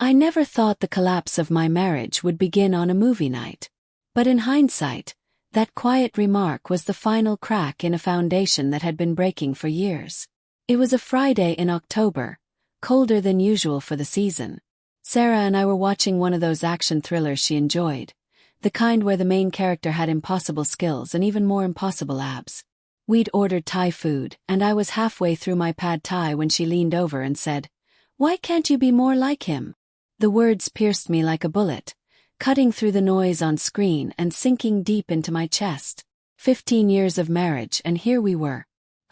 I never thought the collapse of my marriage would begin on a movie night. But in hindsight, that quiet remark was the final crack in a foundation that had been breaking for years. It was a Friday in October, colder than usual for the season. Sarah and I were watching one of those action thrillers she enjoyed, the kind where the main character had impossible skills and even more impossible abs. We'd ordered Thai food, and I was halfway through my pad Thai when she leaned over and said, "Why can't you be more like him?" The words pierced me like a bullet, cutting through the noise on screen and sinking deep into my chest. 15 years of marriage, and here we were.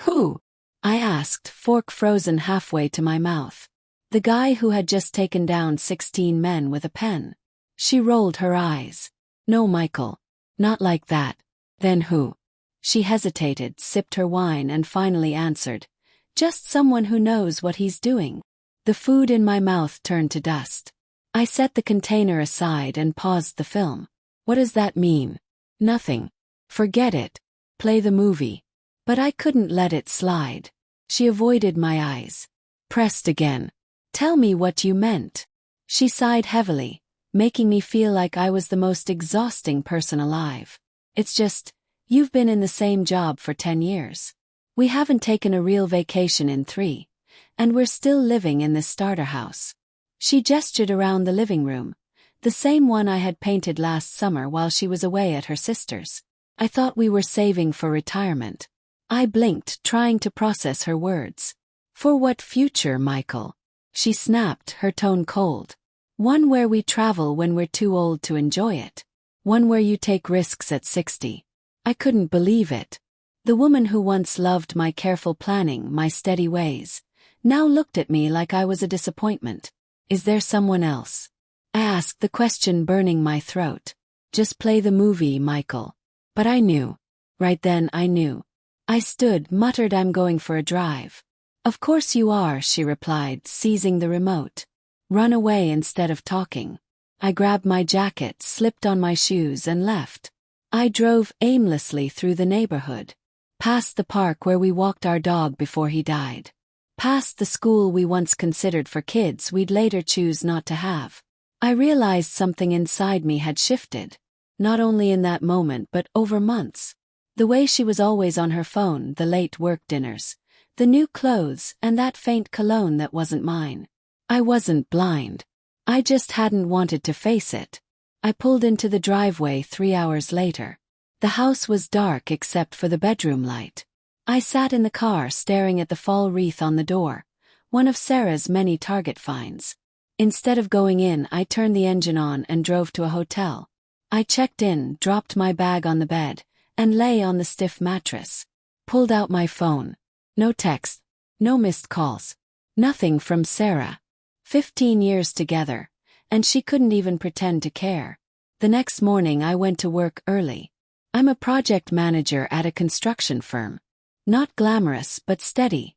Who? I asked, fork frozen halfway to my mouth. The guy who had just taken down 16 men with a pen. She rolled her eyes. No, Michael. Not like that. Then who? She hesitated, sipped her wine and finally answered, "Just someone who knows what he's doing." The food in my mouth turned to dust. I set the container aside and paused the film. What does that mean? Nothing. Forget it. Play the movie. But I couldn't let it slide. She avoided my eyes. Pressed again. Tell me what you meant. She sighed heavily, making me feel like I was the most exhausting person alive. It's just, you've been in the same job for 10 years. We haven't taken a real vacation in 3. And we're still living in this starter house. She gestured around the living room, the same one I had painted last summer while she was away at her sister's. I thought we were saving for retirement. I blinked, trying to process her words. For what future, Michael? She snapped, her tone cold. One where we travel when we're too old to enjoy it. One where you take risks at 60. I couldn't believe it. The woman who once loved my careful planning, my steady ways, now looked at me like I was a disappointment. Is there someone else? I asked, the question burning my throat. Just play the movie, Michael. But I knew. Right then I knew. I stood, muttered, "I'm going for a drive." "Of course you are," she replied, seizing the remote. Run away instead of talking. I grabbed my jacket, slipped on my shoes and left. I drove aimlessly through the neighborhood. Past the park where we walked our dog before he died. Past the school we once considered for kids we'd later choose not to have. I realized something inside me had shifted. Not only in that moment but over months. The way she was always on her phone, the late work dinners, the new clothes, and that faint cologne that wasn't mine. I wasn't blind. I just hadn't wanted to face it. I pulled into the driveway 3 hours later. The house was dark except for the bedroom light. I sat in the car staring at the fall wreath on the door, one of Sarah's many Target finds. Instead of going in, I turned the engine on and drove to a hotel. I checked in, dropped my bag on the bed, and lay on the stiff mattress. Pulled out my phone. No text, no missed calls. Nothing from Sarah. 15 years together, and she couldn't even pretend to care. The next morning I went to work early. I'm a project manager at a construction firm. Not glamorous but steady.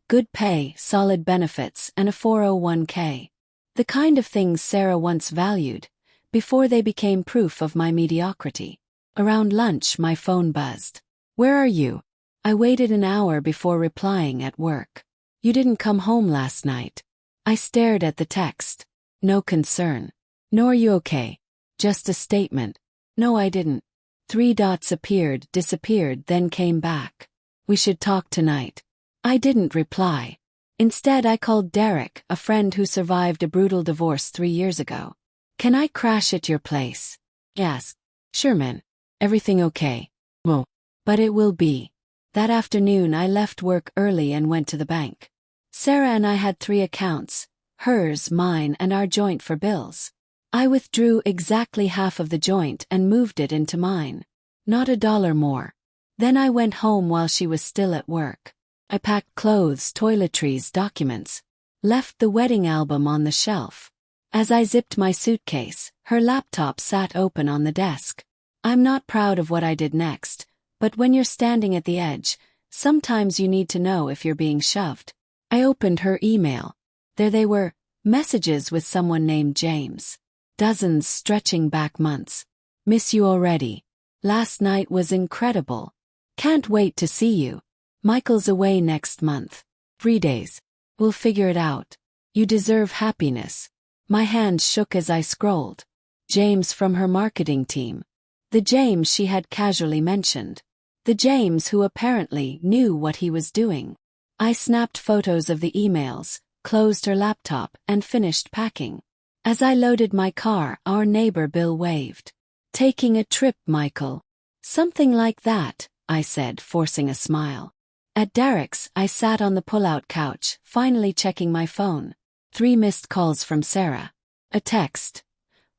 Good pay, solid benefits, and a 401k. The kind of things Sarah once valued, before they became proof of my mediocrity. Around lunch my phone buzzed. "Where are you?" I waited an hour before replying. "At work." "You didn't come home last night." I stared at the text. No concern. "No, are you okay?" Just a statement. "No, I didn't." 3 dots appeared, disappeared, then came back. "We should talk tonight." I didn't reply. Instead I called Derek, a friend who survived a brutal divorce 3 years ago. "Can I crash at your place?" "Yes." "Sure, man. Everything okay?" "Well, but it will be." That afternoon I left work early and went to the bank. Sarah and I had 3 accounts, hers, mine, and our joint for bills. I withdrew exactly half of the joint and moved it into mine. Not $1 more. Then I went home while she was still at work. I packed clothes, toiletries, documents. Left the wedding album on the shelf. As I zipped my suitcase, her laptop sat open on the desk. I'm not proud of what I did next, but when you're standing at the edge, sometimes you need to know if you're being shoved. I opened her email. There they were, messages with someone named James. Dozens stretching back months. "Miss you already. Last night was incredible. Can't wait to see you. Michael's away next month. 3 days. We'll figure it out. You deserve happiness. My hands shook as I scrolled. James from her marketing team. The James she had casually mentioned. The James who apparently knew what he was doing. I snapped photos of the emails, closed her laptop, and finished packing. As I loaded my car, our neighbor Bill waved. "Taking a trip, Michael?" "Something like that," I said, forcing a smile. At Derek's, I sat on the pull-out couch, finally checking my phone. 3 missed calls from Sarah. A text.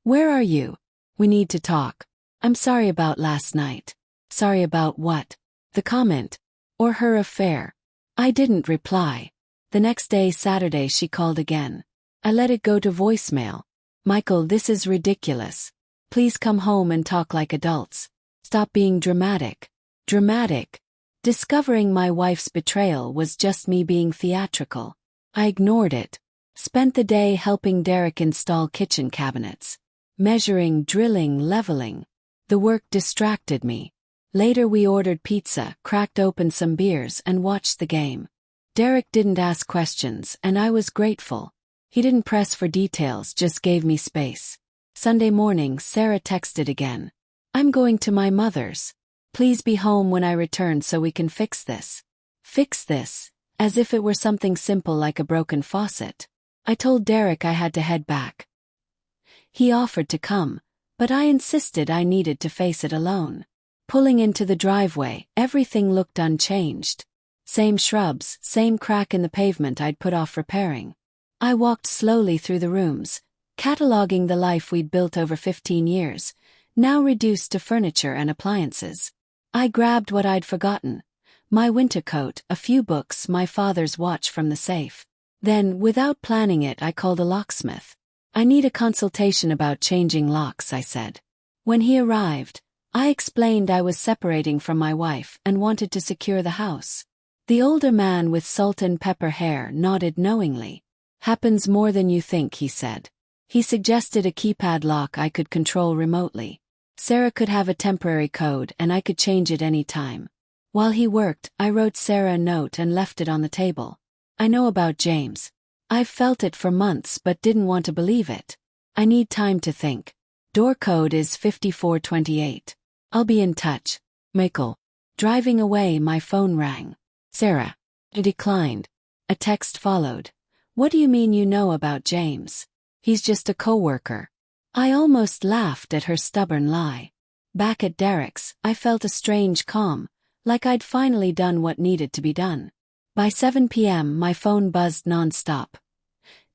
"Where are you? We need to talk. I'm sorry about last night." Sorry about what? The comment. Or her affair? I didn't reply. The next day, Saturday, she called again. I let it go to voicemail. "Michael, this is ridiculous. Please come home and talk like adults. Stop being dramatic." Dramatic? Discovering my wife's betrayal was just me being theatrical. I ignored it. Spent the day helping Derek install kitchen cabinets. Measuring, drilling, leveling. The work distracted me. Later we ordered pizza, cracked open some beers, and watched the game. Derek didn't ask questions, and I was grateful. He didn't press for details, just gave me space. Sunday morning, Sarah texted again. "I'm going to my mother's. Please be home when I return so we can fix this." Fix this? As if it were something simple like a broken faucet. I told Derek I had to head back. He offered to come, but I insisted I needed to face it alone. Pulling into the driveway, everything looked unchanged. Same shrubs, same crack in the pavement I'd put off repairing. I walked slowly through the rooms, cataloging the life we'd built over 15 years, now reduced to furniture and appliances. I grabbed what I'd forgotten. My winter coat, a few books, my father's watch from the safe. Then, without planning it, I called a locksmith. "I need a consultation about changing locks," I said. When he arrived, I explained I was separating from my wife and wanted to secure the house. The older man with salt and pepper hair nodded knowingly. "Happens more than you think," he said. He suggested a keypad lock I could control remotely. Sarah could have a temporary code and I could change it any time. While he worked, I wrote Sarah a note and left it on the table. "I know about James. I've felt it for months but didn't want to believe it. I need time to think. Door code is 5428. I'll be in touch. Michael." Driving away, my phone rang. "Sarah." I declined. A text followed. "What do you mean you know about James? He's just a coworker." I almost laughed at her stubborn lie. Back at Derek's, I felt a strange calm, like I'd finally done what needed to be done. By 7 p.m., my phone buzzed non-stop.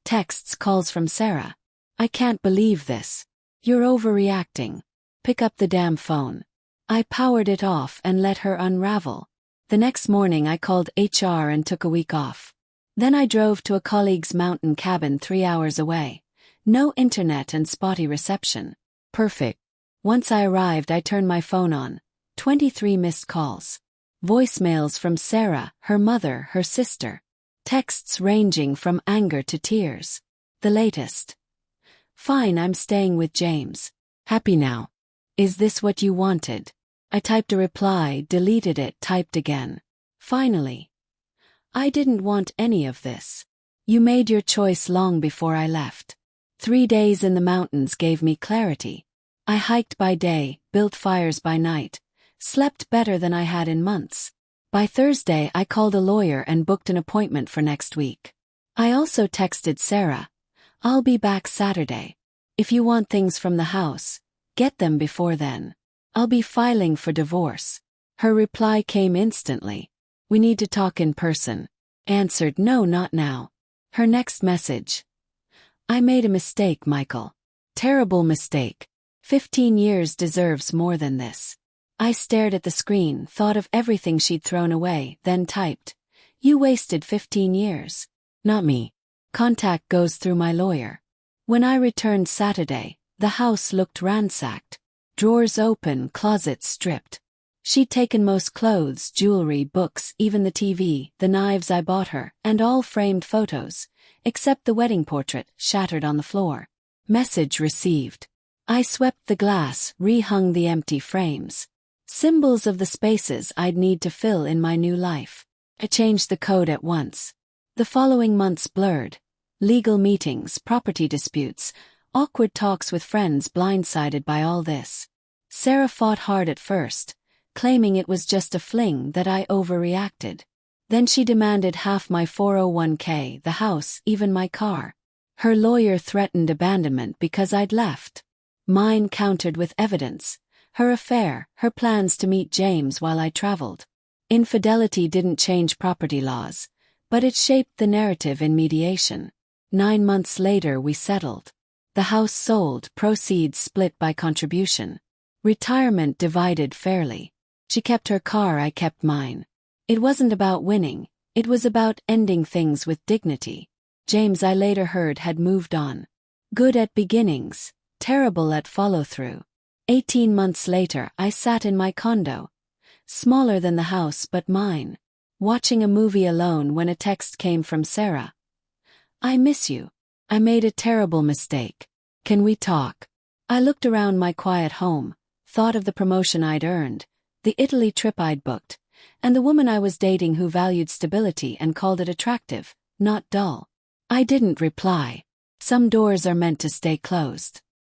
Texts, calls from Sarah. "I can't believe this. You're overreacting. Pick up the damn phone." I powered it off and let her unravel. The next morning I called HR and took a week off. Then I drove to a colleague's mountain cabin 3 hours away. No internet and spotty reception. Perfect. Once I arrived, I turned my phone on. 23 missed calls. Voicemails from Sarah, her mother, her sister. Texts ranging from anger to tears. The latest. "Fine, I'm staying with James. Happy now. Is this what you wanted?" I typed a reply, deleted it, typed again. Finally. "I didn't want any of this. You made your choice long before I left. 3 days in the mountains gave me clarity. I hiked by day, built fires by night, slept better than I had in months. By Thursday I called a lawyer and booked an appointment for next week. I also texted Sarah. I'll be back Saturday. If you want things from the house, get them before then. I'll be filing for divorce." Her reply came instantly. "We need to talk in person." Answered, "No, not now." Her next message. "I made a mistake, Michael. Terrible mistake. 15 years deserves more than this." I stared at the screen, thought of everything she'd thrown away, then typed, "You wasted 15 years. Not me." Contact goes through my lawyer. When I returned Saturday, the house looked ransacked. Drawers open, closets stripped. She'd taken most clothes, jewelry, books, even the TV, the knives I bought her, and all framed photos, except the wedding portrait, shattered on the floor. Message received. I swept the glass, rehung the empty frames. Symbols of the spaces I'd need to fill in my new life. I changed the code at once. The following months blurred. Legal meetings, property disputes, awkward talks with friends blindsided by all this. Sarah fought hard at first, claiming it was just a fling that I overreacted. Then she demanded half my 401k, the house, even my car. Her lawyer threatened abandonment because I'd left. Mine countered with evidence. Her affair, her plans to meet James while I traveled. Infidelity didn't change property laws, but it shaped the narrative in mediation. 9 months later we settled. The house sold, proceeds split by contribution. Retirement divided fairly. She kept her car, I kept mine. It wasn't about winning, it was about ending things with dignity. James, I later heard, had moved on. Good at beginnings, terrible at follow-through. 18 months later I sat in my condo. Smaller than the house but mine. Watching a movie alone when a text came from Sarah. I miss you. I made a terrible mistake. Can we talk? I looked around my quiet home, thought of the promotion I'd earned, the Italy trip I'd booked, and the woman I was dating who valued stability and called it attractive, not dull. I didn't reply. Some doors are meant to stay closed.